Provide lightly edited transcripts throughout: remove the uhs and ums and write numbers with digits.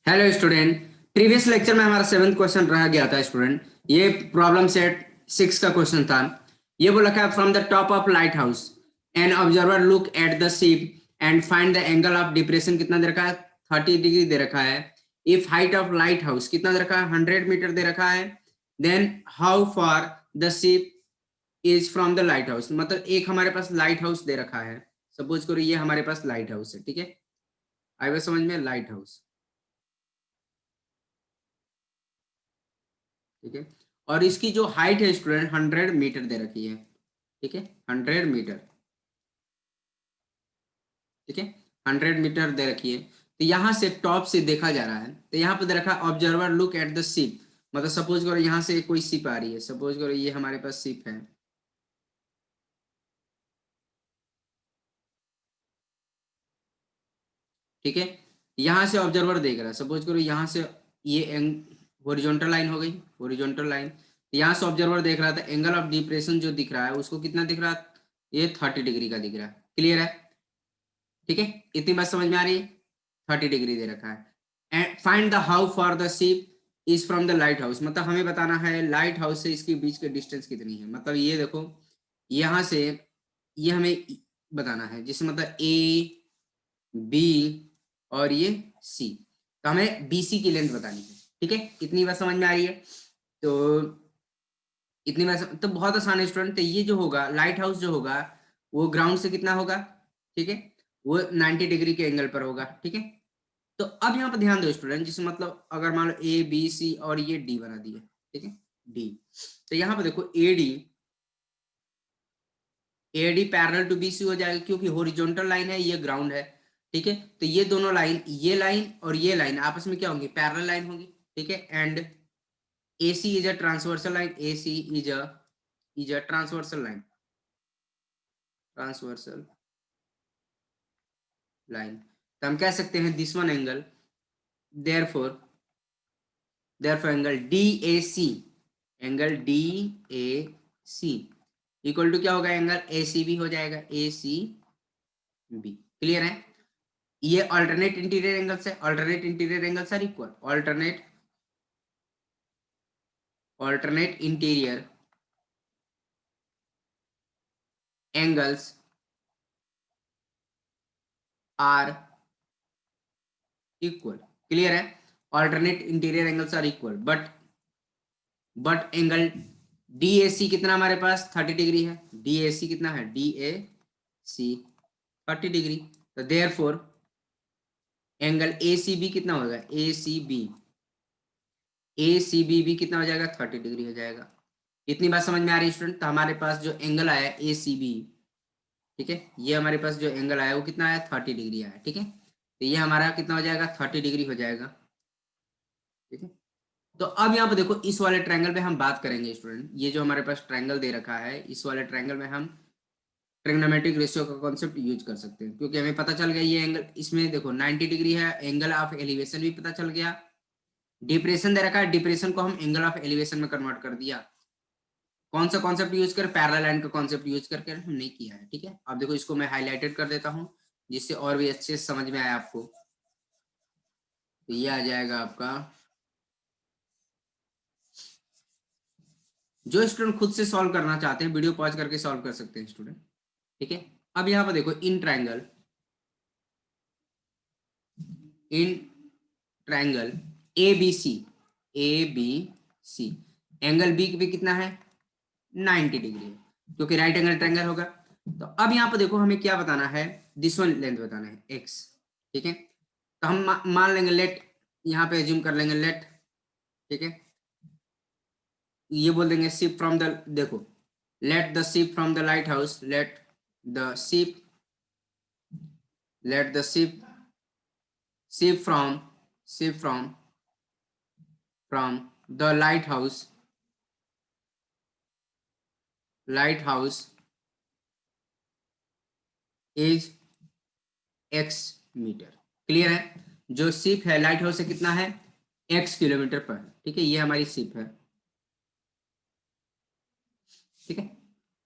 Hello student. Previous lecture में हमारा 7th question रह गया था स्टूडेंट। ये प्रॉब्लम सेट 6 का क्वेश्चन था। ये बोला क्या, from the top of lighthouse an observer look at the ship and find the angle of depression. कितना दे रखा है? 30 डिग्री दे रखा है। If height of lighthouse कितना दे रखा है? 100 मीटर दे रखा है। Then how far the ship is from the lighthouse. मतलब एक हमारे पास लाइट हाउस दे रखा है। सपोज करो ये हमारे पास लाइट हाउस है, ठीक है। आई बात समझ में? लाइट हाउस, ठीक है। और इसकी जो हाइट है स्टूडेंट 100 मीटर दे रखी है, ठीक है। 100 मीटर, ठीक है। 100 मीटर दे रखी है। तो यहां से टॉप से देखा जा रहा है, तो यहाँ पे दे रखा है observer look at the ship. मतलब सपोज करो यहाँ से कोई शिप आ रही है, सपोज करो ये हमारे पास शिप है, ठीक है। यहाँ से ऑब्जर्वर देख रहा है, सपोज करो यहाँ से ये हॉरिजॉन्टल लाइन हो गई, हॉरिजॉन्टल लाइन। यहाँ से ऑब्जर्वर देख रहा था, एंगल ऑफ डिप्रेशन जो दिख रहा है उसको कितना दिख रहा है? ये 30 डिग्री का दिख रहा है। क्लियर है? ठीक है, इतनी बात समझ में आ रही है? 30 डिग्री दे रखा है। And find the how for the ship is from the lighthouse. मतलब हमें बताना है लाइट हाउस से इसके बीच की डिस्टेंस कितनी है। मतलब ये देखो, यहां से ये हमें बताना है, जिससे मतलब ए बी और ये सी। तो हमें बीसी की लेंथ बतानी है, ठीक है। इतनी बात समझ में आ रही है? तो इतनी बात तो बहुत आसान है स्टूडेंट। तो ये जो होगा लाइट हाउस जो होगा वो ग्राउंड से कितना होगा, ठीक है, वो 90 डिग्री के एंगल पर होगा, ठीक है। तो अब यहाँ पर ध्यान दो स्टूडेंट, जिसमें मतलब अगर मान लो ए बी सी और ये डी बना दिए, ठीक है, डी। तो यहाँ पर देखो एडी पैरेलल टू बीसी हो जाएगा, क्योंकि हॉरिजॉन्टल लाइन है, ये ग्राउंड है, ठीक है। तो ये दोनों लाइन, ये लाइन और ये लाइन आपस में क्या होंगी? पैरेलल लाइन होगी, ठीक है। And AC is a transversal line, AC is a transversal line, transversal line. तो हम कह सकते हैं this one angle, therefore therefore angle DAC, angle DAC equal to क्या होगा? एंगल ACB हो जाएगा, ACB। क्लियर है? ये अल्टरनेट इंटीरियर एंगल्स है, alternate interior angles are equal, alternate interior angles are equal. Clear है? Alternate interior angles are equal, but angle DAC कितना हमारे पास? 30 डिग्री है। DAC कितना है? DAC 30 degree. तो देयरफॉर एंगल ACB कितना होगा? ACB भी कितना हो जाएगा? 30 डिग्री हो जाएगा। इतनी बात समझ में आ रही है स्टूडेंट? तो हमारे पास जो एंगल आया ACB, ठीक है, ये हमारे पास जो एंगल आया वो कितना आया? 30 डिग्री आया, ठीक है। तो ये हमारा कितना हो जाएगा? 30 डिग्री हो जाएगा, ठीक है। तो अब यहाँ पे देखो, इस वाले ट्रायंगल में हम बात करेंगे स्टूडेंट। ये जो हमारे पास ट्रायंगल दे रखा है, इस वाले ट्रायंगल में हम ट्रिग्नोमेट्रिक रेशियो का कॉन्सेप्ट यूज कर सकते हैं, क्योंकि हमें पता चल गया ये एंगल, इसमें देखो 90 डिग्री है। एंगल ऑफ एलिवेशन भी पता चल गया। डिप्रेशन दे रखा है, डिप्रेशन को हम एंगल ऑफ एलिवेशन में कन्वर्ट कर दिया। कौन सा कॉन्सेप्ट यूज कर? पैरेलल लाइन का कॉन्सेप्ट यूज करके हमने किया है, ठीक है। अब देखो इसको मैं हाईलाइटेड कर देता हूँ, जिससे और भी अच्छे से समझ में आए आपको। तो ये आ जाएगा आपका, जो स्टूडेंट खुद से सॉल्व करना चाहते हैं वीडियो पॉज करके सॉल्व कर सकते हैं स्टूडेंट, ठीक है। अब यहाँ पर देखो, in triangle A B C angle B पे कितना है? 90 डिग्री है, क्योंकि राइट एंगल ट्रायंगल होगा। तो अब यहाँ पर देखो हमें क्या बताना है? दिस वन लेंथ बताना है, एक्स, ठीक है। तो हम मान लेंगे, लेट, यहाँ पे एज्यूम कर लेंगे लेट, ठीक है। ये बोल देंगे शिप फ्रॉम द, देखो, let the ship from the lighthouse, the ship let the ship from the lighthouse is x metre. Clear है? जो शिप है लाइट हाउस से कितना है? एक्स किलोमीटर पर, ठीक है। ये हमारी शिप है, ठीक है।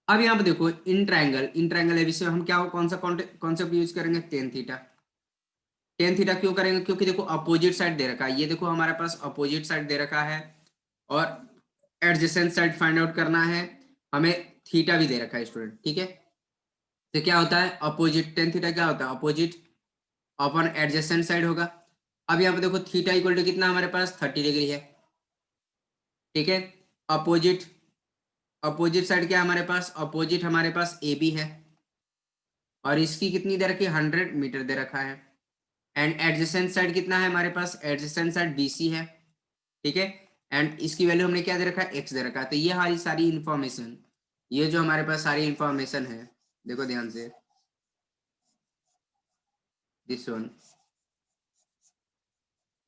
अब यहाँ पे देखो, इन ट्रायंगल एबीसी में हम क्या, कौन सा कॉन्सेप्ट यूज करेंगे? टेन थीटा, टेन थीटा क्यों करेंगे, क्योंकि देखो अपोजिट साइड दे रखा है, ये देखो हमारे पास अपोजिट साइड दे रखा है और एडजेसेंट साइड फाइंड आउट करना है, हमें थीटा भी दे रखा है स्टूडेंट, ठीक है। तो क्या होता है अपोजिट, टेन थीटा क्या होता है अपोजिट अपॉन एडजेसेंट साइड होगा। अब यहाँ पे देखो थीटा इक्वल टू कितना हमारे पास 30 डिग्री है, ठीक है। अपोजिट, अपोजिट साइड क्या हमारे पास, अपोजिट हमारे पास ए बी है और इसकी कितनी दे रखी है 100 मीटर दे रखा है। एंड एडजेसेंट साइड कितना है हमारे पास, एडजेसेंट साइड BC है, ठीक है। एंड इसकी वैल्यू हमने क्या दे रखा है x दे रखा है। तो ये हमारी सारी इंफॉर्मेशन, ये जो हमारे पास सारी इंफॉर्मेशन है, देखो ध्यान से, दिस वन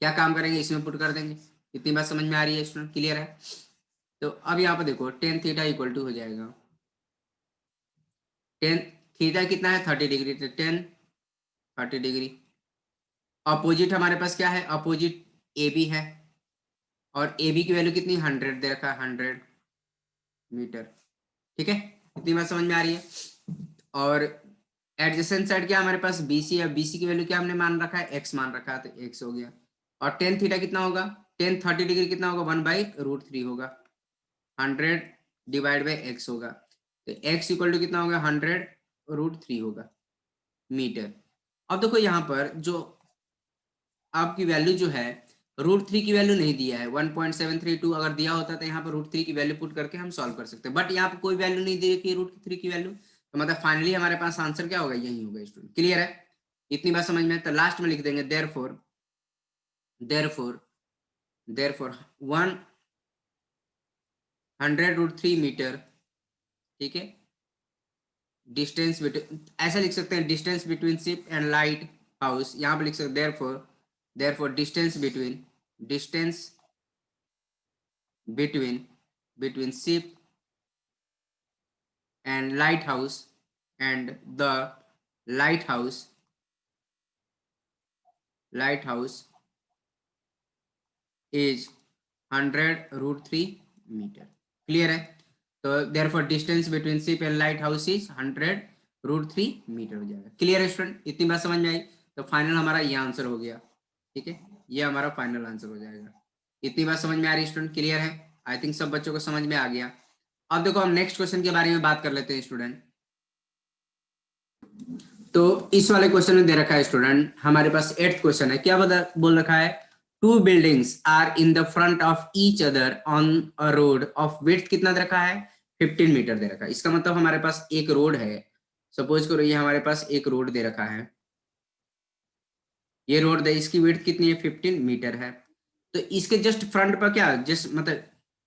क्या काम करेंगे, इसमें पुट कर देंगे। इतनी बात समझ में आ रही है स्टूडेंट, क्लियर है। तो अब यहाँ पे देखो टेन थीटा इक्वल टू हो जाएगा, टेन थीटा कितना है 30 डिग्री, तो टेन 30 डिग्री। अपोजिट हमारे पास क्या है, अपोजिट ए बी है और ए बी की वैल्यू कितनी 100 दे रखा है, 100 मीटर, ठीक है। इतनी बात समझ में आ रही है। और एडजेसेंट साइड क्या हमारे पास BC है, BC की वैल्यू क्या हमने मान रखा है, x मान रखा है, तो x हो गया। और टेन थीटा कितना होगा, टेन 30 डिग्री कितना होगा 1/√3 होगा, 100 डिवाइड बाई x होगा, तो x इक्वल टू कितना होगा 100√3 होगा मीटर। अब देखो यहाँ पर जो आपकी वैल्यू जो है √3 की वैल्यू नहीं दिया है, 1.732 अगर दिया होता तो यहाँ पर √3 की वैल्यू पुट करके हम सॉल्व कर सकते हैं, बट यहाँ पर कोई वैल्यू नहीं दी है √3 की वैल्यू, तो मतलब फाइनली हमारे पास आंसर क्या होगा, यही होगा स्टूडेंट, क्लियर है। इतनी बात समझ में, तो लास्ट में लिख देंगे देयरफॉर, देयरफॉर देयरफॉर 100√3 मीटर, ठीक है। डिस्टेंस बिटवीन, ऐसा लिख सकते हैं distance between ship and lighthouse, यहाँ पे लिख सकते हैं therefore, therefore distance between, distance between ship and lighthouse, and the lighthouse is 100√3 metre, clear है। तो therefore distance between ship and lighthouse is 100√3 metre हो जाएगा, क्लियर है स्टूडेंट, इतनी बात समझ में आई। तो फाइनल हमारा ये आंसर हो गया, ठीक है, ये हमारा फाइनल आंसर हो जाएगा। इतनी बात समझ में आ रही स्टूडेंट, क्लियर है। आई थिंक सब बच्चों को समझ में आ गया। अब देखो हम नेक्स्ट क्वेश्चन के बारे में बात कर लेते हैं स्टूडेंट। तो इस वाले क्वेश्चन में दे रखा है स्टूडेंट, हमारे पास 8th क्वेश्चन है, क्या बोल रखा है, two buildings are in the front of each other on a road of width कितना दे रखा है 15 मीटर दे रखा है। इसका मतलब हमारे पास एक रोड है, सपोज करो ये हमारे पास एक रोड दे रखा है, ये रोड है, इसकी विड्थ कितनी है 15 मीटर है। तो इसके जस्ट फ्रंट पर क्या, जस्ट मतलब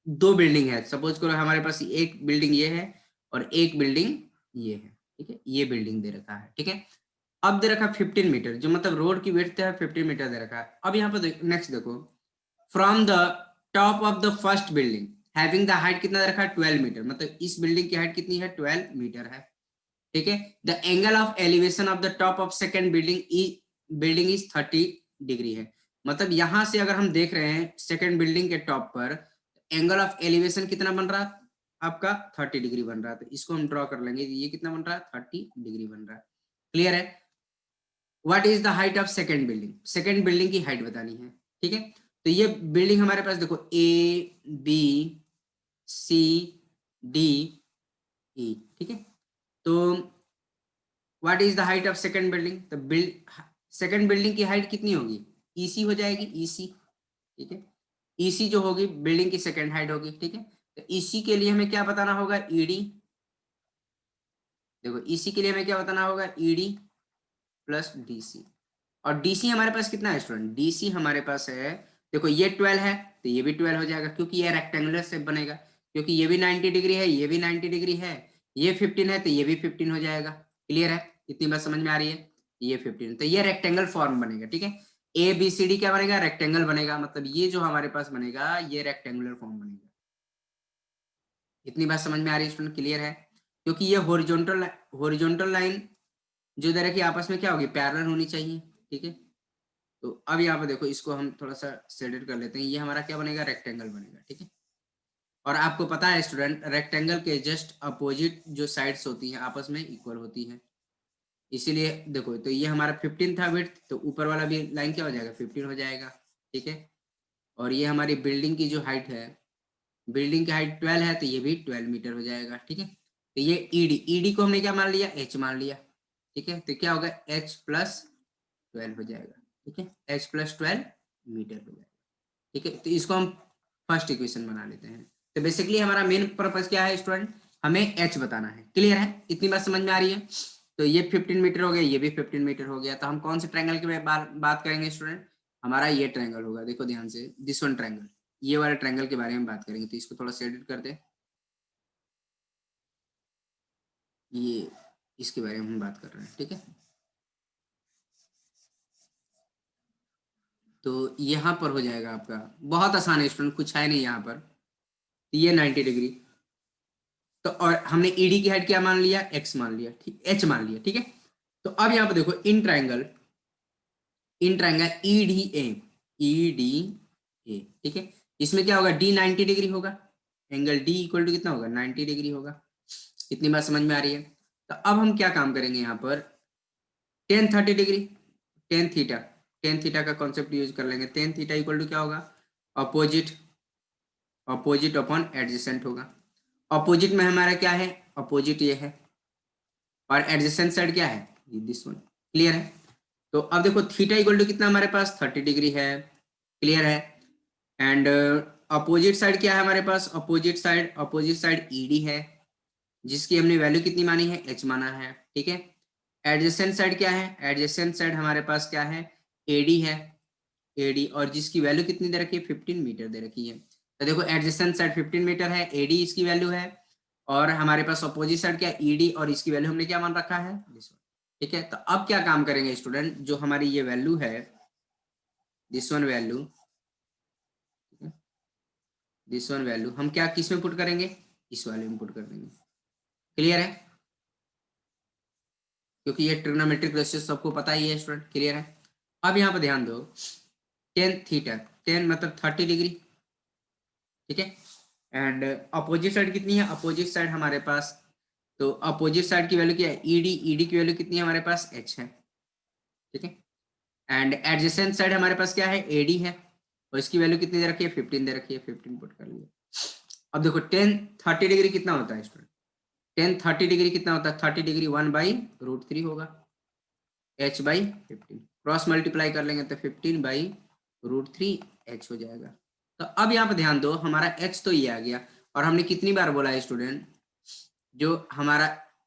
दो बिल्डिंग है, सपोज करो हमारे पास एक बिल्डिंग ये है और एक बिल्डिंग ये है, ठीक है, ये बिल्डिंग दे रखा है, ठीक है। अब दे रखा है 15 मीटर, जो मतलब रोड की विड्थ है 15 मीटर दे रखा है। अब यहाँ पर नेक्स्ट देखो, from the top of the first building having the height कितना दे रखा है 12 मीटर, मतलब इस बिल्डिंग की हाइट कितनी है 12 मीटर है, ठीक है। The angle of elevation of the top of second building is 30 degree है। मतलब यहां से अगर हम देख रहे हैं सेकंड बिल्डिंग के टॉप पर, एंगल ऑफ एलिवेशन कितना बन रहा है आपका 30 डिग्री बन रहा है, तो इसको हम ड्रॉ कर लेंगे, ये कितना बन रहा है 30 डिग्री बन रहा है, क्लियर है। What is the height of second building, second building की हाइट बतानी है, ठीक है। तो ये बिल्डिंग हमारे पास देखो ABCDE, ठीक है। तो what is the height of second building, तो सेकंड बिल्डिंग की हाइट कितनी होगी EC हो जाएगी, EC, ठीक है। EC जो होगी बिल्डिंग की सेकंड हाइट होगी, ठीक है। तो EC के लिए हमें क्या बताना होगा ED, देखो EC के लिए हमें क्या बताना होगा ED प्लस DC, और DC हमारे पास कितना है स्टूडेंट, DC हमारे पास है, देखो ये 12 है तो ये भी 12 हो जाएगा, क्योंकि ये रेक्टेंगुलर शेप बनेगा, क्योंकि ये भी 90 डिग्री है, ये भी 90 डिग्री है, ये 15 है तो ये भी 15 हो जाएगा, क्लियर है। इतनी बात समझ में आ रही है, ये 15, तो ये रेक्टेंगल फॉर्म बनेगा, ठीक है। ABCD क्या बनेगा, रेक्टेंगल बनेगा, मतलब ये जो हमारे पास बनेगा ये रेक्टेंगुलर फॉर्म बनेगा। इतनी बात समझ में आ रही है स्टूडेंट, क्लियर है। क्योंकि ये हॉरिजॉन्टल लाइन जो इधर है कि आपस में क्या होगी पैरेलल होनी चाहिए, ठीक है। तो अब यहाँ पे देखो इसको हम थोड़ा सा शेडेड कर लेते हैं, ये हमारा क्या बनेगा रेक्टेंगल बनेगा, ठीक है। और आपको पता है स्टूडेंट रेक्टेंगल के जस्ट अपोजिट जो साइड्स होती हैं आपस में इक्वल होती हैं, इसीलिए देखो, तो ये हमारा 15 था विड्थ, तो ऊपर वाला भी लाइन क्या हो जाएगा 15 हो जाएगा, ठीक है। और ये हमारी बिल्डिंग की जो हाइट है, बिल्डिंग की हाइट 12 है, तो ये भी 12 मीटर हो जाएगा, ठीक है। तो ये ईडी को हमने क्या मान लिया, एच मान लिया, ठीक है। तो क्या होगा, एच प्लस 12 हो जाएगा, ठीक है, एच प्लस 12 मीटर हो जाएगा, ठीक है। तो इसको हम फर्स्ट इक्वेशन बना लेते हैं। तो बेसिकली हमारा मेन पर्पज क्या है स्टूडेंट, हमें एच बताना है। क्लियर है, इतनी बात समझ में आ रही है। तो ये 15 मीटर हो गया, ये भी 15 मीटर हो गया। तो हम कौन से ट्रायंगल की बात करेंगे स्टूडेंट, हमारा ये ट्रायंगल होगा। देखो ध्यान से, दिस वन ट्रायंगल, ये वाले ट्रायंगल के बारे में बात करेंगे। तो इसको थोड़ा सा एडिट कर दे, ये इसके बारे में हम बात कर रहे हैं, ठीक है। तो यहाँ पर हो जाएगा आपका, बहुत आसान है स्टूडेंट, कुछ है नहीं यहाँ पर। तो ये 90 डिग्री, तो और हमने ईडी की हाइट क्या मान लिया, एक्स मान लिया, ठीक, एच मान लिया, ठीक है। तो अब यहाँ पर देखो, in triangle E D A, ठीक है। इसमें क्या होगा, डी 90 डिग्री होगा, एंगल डी इक्वल टू कितना होगा, 90 डिग्री होगा। इतनी बात समझ में आ रही है। तो अब हम क्या काम करेंगे यहाँ पर, ten 30 degree, tan theta, tan theta का कॉन्सेप्ट यूज कर लेंगे। टेन थीटा इक्वल टू क्या होगा, अपोजिट, अपोजिट अपॉन एडजेसेंट होगा। अपोजिट में हमारा क्या है, अपोजिट ये है, और एडजेसेंट साइड क्या है, दिस वन। क्लियर है। तो अब देखो, थीटा इक्वल टू कितना हमारे पास 30 डिग्री है, क्लियर है। एंड अपोजिट साइड क्या है हमारे पास, अपोजिट साइड ईडी है, जिसकी हमने वैल्यू कितनी मानी है, एच माना है, ठीक है। एडजेसेंट साइड क्या है, एडजेसेंट साइड हमारे पास क्या है, एडी है, एडी, और जिसकी वैल्यू कितनी दे रखी है, 15 मीटर दे रखी है। तो देखो, एडजेसेंट साइड 15 मीटर है, एडी इसकी वैल्यू है, और हमारे पास अपोजिट साइड क्या, ईडी, और इसकी वैल्यू हमने क्या मान रखा है, दिस वन, ठीक है। तो अब क्या काम करेंगे स्टूडेंट, जो हमारी ये वैल्यू है, this one value, this one value हम क्या किस में पुट करेंगे, इस वाले में पुट कर देंगे। क्लियर है, क्योंकि ये ट्रिग्नोमेट्रिक रेशियो सबको पता ही है स्टूडेंट, क्लियर है। अब यहाँ पर ध्यान दो, टेन थीटा, टेन मतलब 30 डिग्री, ठीक है। एंड अपोजिट साइड कितनी है, अपोजिट साइड हमारे पास, तो अपोजिट साइड की वैल्यू क्या है, ईडी, ईडी की वैल्यू कितनी है हमारे पास, एच है, ठीक है। एंड एडजेसेंट साइड हमारे पास क्या है, एडी है, और इसकी वैल्यू कितनी दे रखी है, 15 दे रखी है, 15 पुट कर लिया। अब देखो, टेन 30 डिग्री कितना होता है स्टूडेंट, टेन 30 डिग्री कितना होता है, 30 डिग्री 1/√3 होगा, h बाई 15, क्रॉस मल्टीप्लाई कर लेंगे तो 15/√3 h हो जाएगा। तो अब यहाँ पे ध्यान दो, हमारा h तो ये आ गया, और हमने कितनी बार बोला है स्टूडेंट, जो हमारा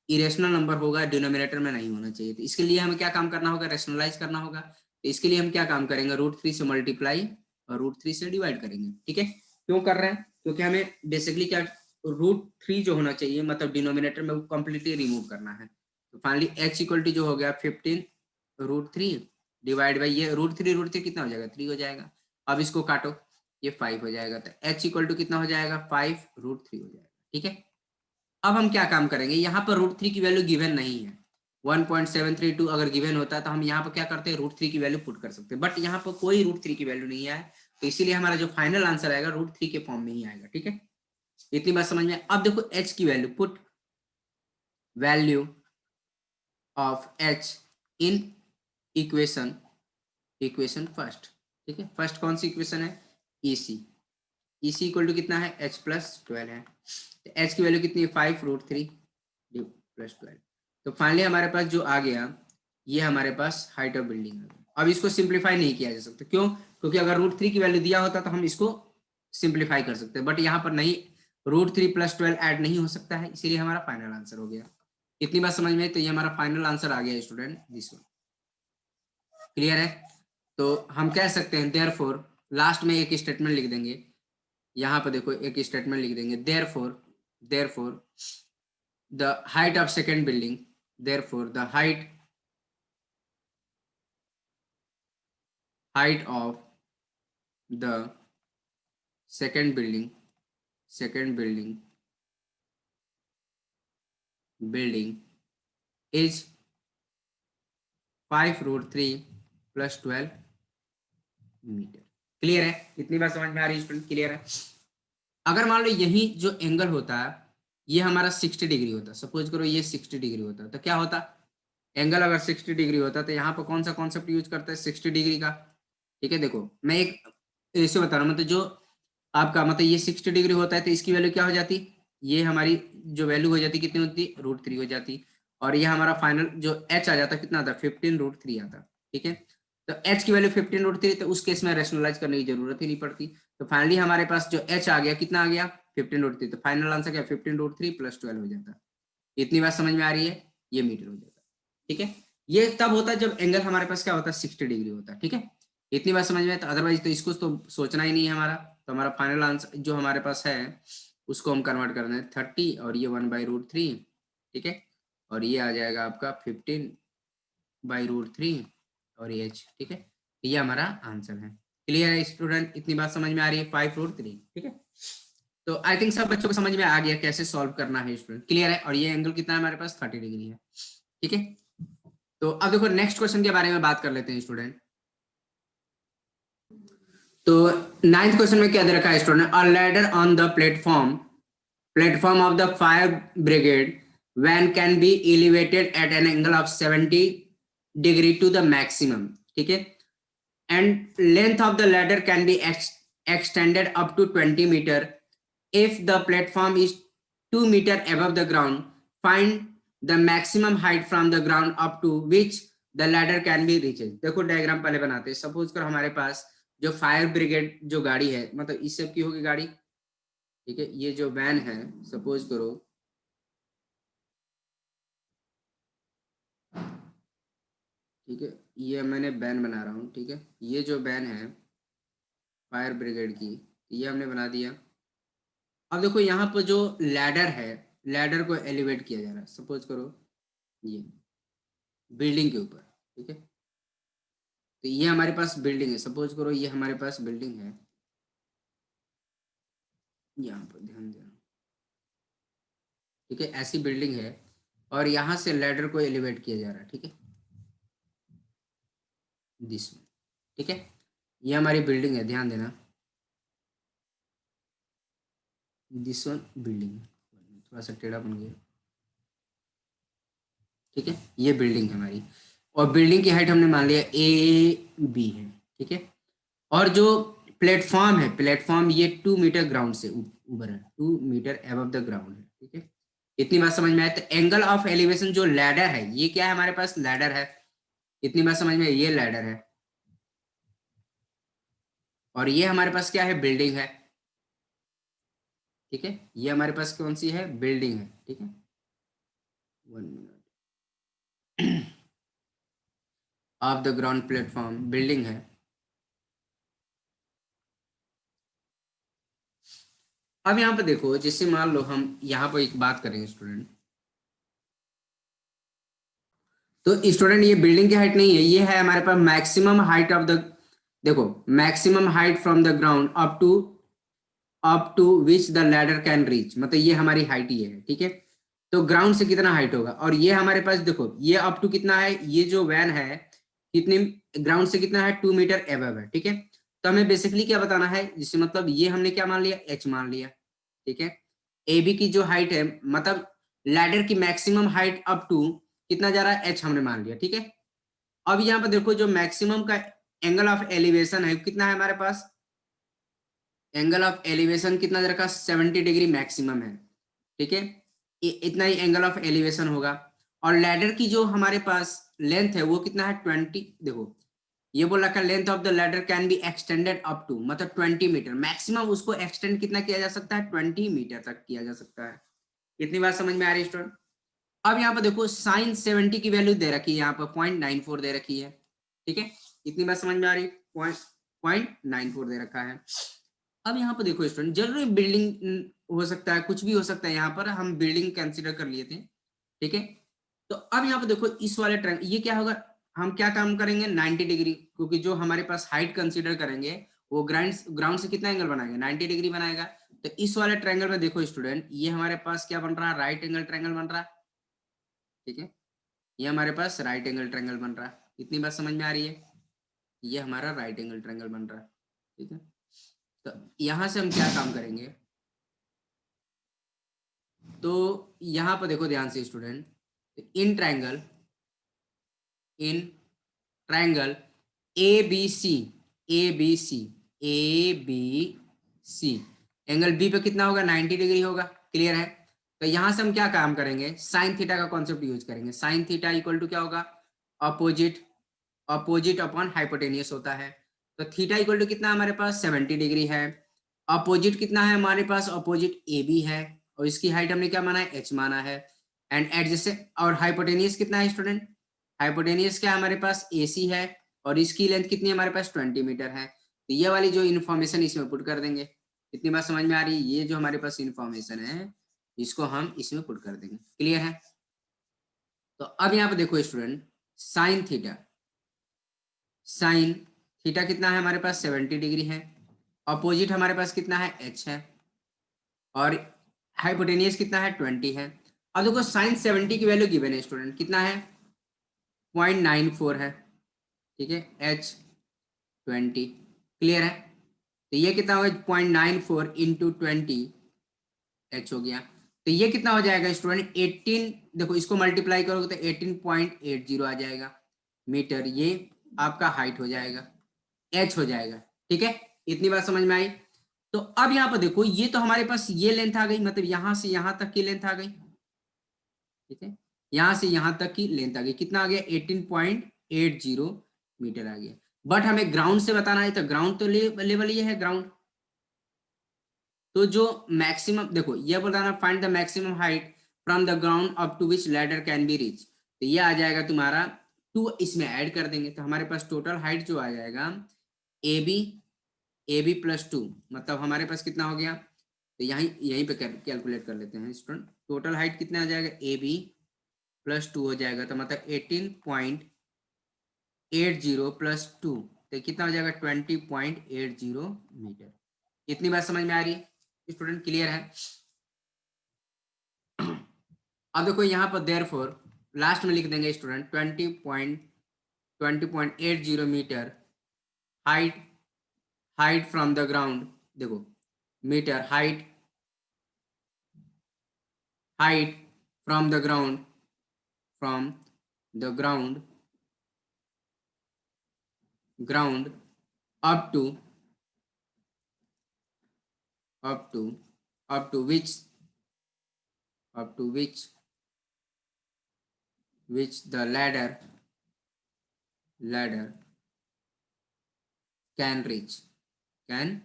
इरेशनल नंबर होगा डिनोमिनेटर में नहीं होना चाहिए। तो इसके लिए हमें क्या काम करना होगा, रेशनलाइज करना होगा। तो इसके लिए हम क्या काम करेंगे, √3 से मल्टीप्लाई और √3 से डिवाइड करेंगे, ठीक है। क्यों कर रहे हैं, क्योंकि हमें बेसिकली क्या, √3 जो होना चाहिए, मतलब डिनोमिनेटर में, वो कंप्लीटली रिमूव करना है। तो फाइनली h इक्वल टू जो हो गया 15√3 डिवाइड बाई ये √3 कितना हो जाएगा, 3 हो जाएगा। अब इसको काटो, ये 5 हो जाएगा। तो h इक्वल टू कितना हो जाएगा, 5√3 हो जाएगा, ठीक है। अब हम क्या काम करेंगे, यहाँ पर √3 की वैल्यू गिवन नहीं है, 1.732 अगर गिवन होता है तो हम यहाँ पर क्या करते हैं, √3 की वैल्यू पुट कर सकते हैं, बट यहाँ पर कोई √3 की वैल्यू नहीं है। तो इसीलिए हमारा जो फाइनल आंसर आएगा √3 के फॉर्म में ही आएगा, ठीक है। इतनी बात समझ में। अब देखो, h की value, put value of h in equation, equation first, ठीक है। फर्स्ट कौन सी इक्वेशन है, EC, EC इक्वल टू कितना है, h प्लस 12 है। तो h की वैल्यू कितनी है, 5√3 प्लस 12। तो फाइनली हमारे पास जो आ गया, ये हमारे पास हाइट ऑफ बिल्डिंग आ गया। अब इसको सिंप्लीफाई नहीं किया जा सकता, क्यों, क्योंकि अगर √3 की वैल्यू दिया होता तो हम इसको सिंप्लीफाई कर सकते हैं, बट यहाँ पर नहीं, √3 प्लस 12 ऐड नहीं हो सकता है, इसीलिए हमारा फाइनल आंसर हो गया। इतनी बात समझ में। तो ये हमारा फाइनल आंसर आ गया स्टूडेंट, दिस वन। क्लियर है। तो हम कह सकते हैं देयरफॉर, लास्ट में एक स्टेटमेंट लिख देंगे, यहाँ पर देखो एक स्टेटमेंट लिख देंगे, therefore the height of second building, therefore the height of the second building, building is 5√3 plus 12 metre. Clear है, इतनी बात समझ में आ रही है स्टूडेंट, क्लियर है। अगर मान लो यही जो एंगल होता है, ये हमारा 60 डिग्री होता, सपोज करो ये 60 डिग्री होता, तो क्या होता, एंगल अगर 60 डिग्री होता तो यहाँ पर कौन सा कॉन्सेप्ट यूज करता है, 60 डिग्री का। ठीक है, देखो मैं एक ऐसे बता रहा हूँ, मतलब जो आपका मतलब ये 60 डिग्री होता है तो इसकी वैल्यू क्या हो जाती, ये हमारी जो वैल्यू हो जाती कितनी होती, √3 हो जाती। और ये हमारा फाइनल जो एच आ जाता कितना आता, 15√3 आता। ठीक है, तो एच की वैल्यू 15√3, तो उस केस में रेशनलाइज करने की जरूरत ही नहीं पड़ती। तो फाइनली हमारे पास जो एच आ गया कितना आ गया, 15√3। तो फाइनल आंसर क्या, 15√3 + 12 हो जाता। इतनी बात समझ में आ रही है, ये मीटर हो जाता। ठीक है, ये तब होता है जब एंगल हमारे पास क्या होता है, 60 डिग्री होता है। ठीक है, इतनी बात समझ में, तो अदरवाइज तो इसको तो सोचना ही नहीं है हमारा। तो हमारा फाइनल आंसर जो हमारे पास है उसको हम कन्वर्ट करना है 30, और ये 1/√3। ठीक है, और ये आ जाएगा आपका 15/√3 और ये h। ठीक है, ये हमारा आंसर है। क्लियर है स्टूडेंट, इतनी बात समझ में आ रही है, 5√3। ठीक है, तो आई थिंक सब बच्चों को समझ में आ गया कैसे सॉल्व करना है स्टूडेंट। क्लियर है, और ये एंगल कितना है हमारे पास, 30 डिग्री है। ठीक है, तो अब देखो नेक्स्ट क्वेश्चन के बारे में बात कर लेते हैं स्टूडेंट। तो 9th क्वेश्चन में क्या दे रखा है student, a ladder on the platform of the fire brigade van can be elevated at an angle of 70 degree to the maximum. ठीक है, and length of the ladder can be extended up to 20 meter if the platform is 2 meter above the ground. Find the maximum height from the ground up to which the ladder can be reached. देखो diagram पहले बनाते हैं। Suppose कर हमारे पास जो fire brigade जो गाड़ी है, मतलब इस सब की होगी गाड़ी। ठीक है, ये जो वैन है, सपोज करो ठीक है, ये मैंने बैन बना रहा हूँ। ठीक है, ये जो बैन है फायर ब्रिगेड की, ये हमने बना दिया। अब देखो यहाँ पर जो लैडर है, लैडर को एलिवेट किया जा रहा है। सपोज करो ये बिल्डिंग के ऊपर। ठीक है, तो ये हमारे पास बिल्डिंग है। सपोज करो ये हमारे पास बिल्डिंग है, यहाँ पर ध्यान देना। ठीक है, ऐसी बिल्डिंग है और यहाँ से लैडर को एलिवेट किया जा रहा है। ठीक है, दिस वन। ठीक है, ये हमारी बिल्डिंग है, ध्यान देना। दिस वन बिल्डिंग है, थोड़ा सा टेढ़ा बन गया। ठीक है, ये बिल्डिंग है हमारी, और बिल्डिंग की हाइट हमने मान लिया AB है। ठीक है, और जो प्लेटफॉर्म है, प्लेटफॉर्म ये 2 मीटर ग्राउंड से ऊपर है, 2 मीटर अबव द ग्राउंड है। ठीक है, इतनी बात समझ में आए। तो एंगल ऑफ एलिवेशन जो लैडर है, ये क्या है हमारे पास, लैडर है। इतनी बात समझ में आई, ये लैडर है, और ये हमारे पास क्या है, बिल्डिंग है। ठीक है, ये हमारे पास कौन सी है, बिल्डिंग है। ठीक है, 1 minute, of the ground platform building है। अब यहाँ पे देखो, जैसे मान लो हम यहाँ पर एक बात करेंगे स्टूडेंट, तो स्टूडेंट ये बिल्डिंग की हाइट नहीं है, ये है हमारे पास मैक्सिमम हाइट ऑफ द, देखो maximum height from the ground up to which the ladder can reach, मतलब ये हमारी हाइट ही है। ठीक है, तो ग्राउंड से कितना हाइट होगा, और ये हमारे पास देखो ये अप टू कितना है, ये जो वैन है कितनी, ग्राउंड से कितना है, 2 मीटर एबव है। ठीक है, तो हमें बेसिकली क्या बताना है, जिससे मतलब ये हमने क्या मान लिया, एच मान लिया। ठीक है, ए बी की जो हाइट है, मतलब लैडर की मैक्सिमम हाइट अप टू कितना जा रहा है, एच हमने मान लिया। ठीक है, अब यहाँ पर देखो जो मैक्सिमम का एंगल ऑफ एलिवेशन है कितना है हमारे पास, एंगल ऑफ एलिवेशन कितना रखा, 70 डिग्री मैक्सिमम है। ठीक है, इतना ही एंगल ऑफ एलिवेशन होगा। और लैडर की जो हमारे पास लेंथ है वो कितना है, 20। देखो ये बोल रखा है length of the ladder can be extended up to, मतलब 20 मीटर मैक्सिमम उसको एक्सटेंड कितना किया जा सकता है, 20 मीटर तक किया जा सकता है। इतनी बात समझ में आ रही है स्टूडेंट। अब यहाँ पर देखो साइन 70 की वैल्यू दे रखी है, यहाँ पर 0.94 दे रखी है। ठीक है, इतनी बात समझ में आ रही है, 0.94 दे रखा है। अब यहाँ पर देखो स्टूडेंट, जरूरी बिल्डिंग हो सकता है, कुछ भी हो सकता है, यहाँ पर हम बिल्डिंग कंसीडर कर लिए थे। ठीक है, तो अब यहाँ पर देखो इस वाले ट्रायंगल, ये क्या होगा, हम क्या काम करेंगे, 90 डिग्री, क्योंकि जो हमारे पास हाइट कंसीडर करेंगे वो ग्राउंड से कितना एंगल बनाएगा, 90 डिग्री बनाएगा। तो इस वाले ट्रायंगल में देखो स्टूडेंट, ये हमारे पास क्या बन रहा है, राइट एंगल ट्रायंगल बन रहा है। ठीक है, ये हमारे पास राइट एंगल ट्रायंगल बन रहा है। इतनी बात समझ में आ रही है, ये हमारा राइट एंगल ट्रायंगल बन रहा है। ठीक है, तो यहां से हम क्या काम करेंगे, तो यहाँ पर देखो ध्यान से student, in triangle in triangle A B C, A B C, A B C, angle B पे कितना होगा 90 डिग्री होगा। क्लियर है? तो यहां से हम क्या काम करेंगे, साइन थीटा का कॉन्सेप्ट यूज करेंगे। साइन थीटा इक्वल टू क्या होगा, अपोजिट, अपोजिट अपॉन हाइपोटेनियस होता है। तो थीटा इक्वल टू कितना हमारे पास 70 डिग्री है। अपोजिट कितना है हमारे पास, अपोजिट ए बी है, और इसकी हाइट हमने क्या माना है, एच माना है। एंड एडजेसेंट, और हाइपोटेनियस कितना है स्टूडेंट, हाइपोटेनियस क्या हमारे पास ए सी है, और इसकी लेंथ कितनी है हमारे पास 20 मीटर है। तो ये वाली जो इन्फॉर्मेशन इसमें पुट कर देंगे। इतनी बात समझ में आ रही है? ये जो हमारे पास इन्फॉर्मेशन है इसको हम इसमें पुट कर देंगे। क्लियर है? तो अब यहाँ पे देखो student, sine theta, sine theta कितना है हमारे पास 70 डिग्री है। अपोजिट हमारे पास कितना है, एच है, और हाइपोटेनियस कितना है 20 है। अब देखो साइन 70 की वैल्यू गिवन है स्टूडेंट, कितना है 0.94 है। ठीक है, एच 20। क्लियर है? तो ये कितना होगा 0.94 इंटू 20 एच हो गया। तो ये कितना हो जाएगा स्टूडेंट 18, देखो इसको मल्टीप्लाई करोगे तो 18.80 आ जाएगा मीटर। ये आपका हाइट हो जाएगा, एच हो जाएगा। ठीक है, इतनी बात समझ में आई? तो अब यहाँ पर देखो, ये तो हमारे पास ये लेंथ आ गई, मतलब यहां से यहां तक की लेंथ आ गई। ठीक है, यहां से यहां तक की लेंथ आ गई, कितना आ गया 18.80 मीटर आ गया। बट हमें ग्राउंड से बताना है, तो ग्राउंड तो लेवल ये है ग्राउंड। तो जो मैक्सिमम, देखो ये बताना, find the maximum height from the ground up to which ladder can be reach. तो ये आ जाएगा तुम्हारा 2, इसमें ऐड कर देंगे तो हमारे पास टोटल हाइट जो आ जाएगा ए बी प्लस 2, मतलब हमारे पास कितना हो गया, तो यहीं यहीं पे कैलकुलेट कर लेते हैं स्टूडेंट। टोटल हाइट कितना आ जाएगा, ए बी प्लस 2 हो जाएगा, तो मतलब 18.80 प्लस 2, तो कितना हो जाएगा 20.80 मीटर। इतनी बात समझ में आ रही है स्टूडेंट? क्लियर है? अब देखो यहाँ पर देयरफॉर लास्ट में लिख देंगे student 20.80 metre height, height from the ground. देखो metre height, height from the ground, from the ground, ground up to, up to, up to which, up to which the ladder can reach, can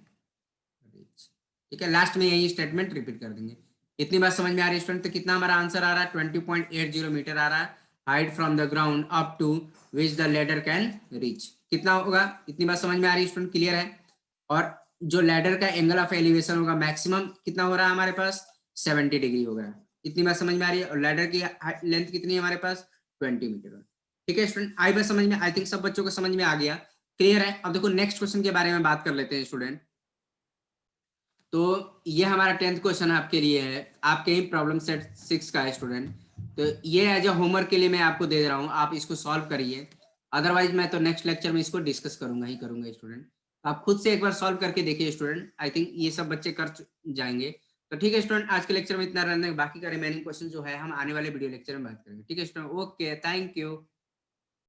reach। ठीक है, last में यही statement repeat कर देंगे। इतनी बात समझ में आ रही है स्टूडेंट? तो कितना हमारा आंसर आ रहा है 20.80 मीटर आ रहा है, height from the ground up to which the ladder can reach. कितना होगा? इतनी बात समझ में आ रही है स्टूडेंट? क्लियर है? और जो लैडर का एंगल ऑफ एलिवेशन होगा मैक्सिमम कितना हो रहा है हमारे पास 70 डिग्री हो गया। इतनी बात समझ में आ रही है? और लैडर की लेंथ कितनी है हमारे पास 20 मीटर। ठीक है स्टूडेंट, आई बात समझ में? आई थिंक सब बच्चों को समझ में आ गया। क्लियर है? अब देखो नेक्स्ट क्वेश्चन के बारे में बात कर लेते हैं स्टूडेंट। तो ये हमारा 10th क्वेश्चन आपके लिए है, आपके ही प्रॉब्लम सेट 6 का है स्टूडेंट। तो ये एज अ होमवर्क के लिए मैं आपको दे रहा हूँ, आप इसको सॉल्व करिए। अदरवाइज मैं तो नेक्स्ट लेक्चर में इसको डिस्कस करूंगा ही करूंगा स्टूडेंट। आप खुद से एक बार सॉल्व करके देखिए स्टूडेंट, आई थिंक ये सब बच्चे कर जाएंगे। तो ठीक है स्टूडेंट, आज के लेक्चर में इतना रहने, बाकी का रिमेनिंग क्वेश्चन जो है हम आने वाले वीडियो लेक्चर में बात करेंगे। ठीक है स्टूडेंट, ओके, थैंक यू।